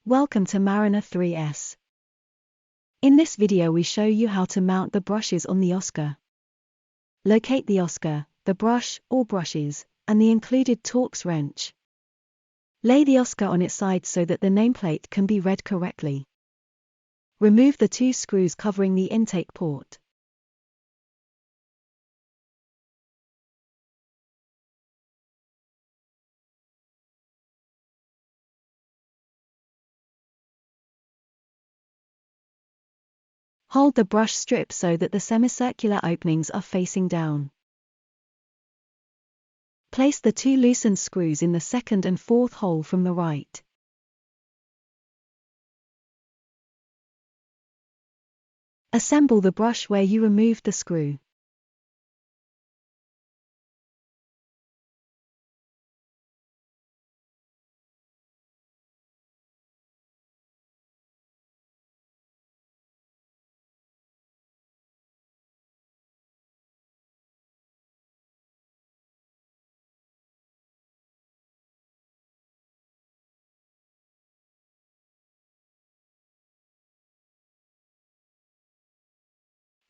Welcome to Mariner 3S. In this video we show you how to mount the brushes on the Oscar. Locate the Oscar, the brush or brushes, and the included Torx wrench. Lay the Oscar on its side so that the nameplate can be read correctly. Remove the two screws covering the intake port. Hold the brush strip so that the semicircular openings are facing down. Place the two loosened screws in the second and fourth hole from the right. Assemble the brush where you removed the screw.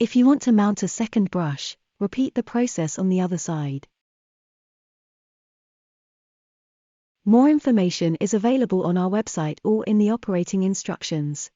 If you want to mount a second brush, repeat the process on the other side. More information is available on our website or in the operating instructions.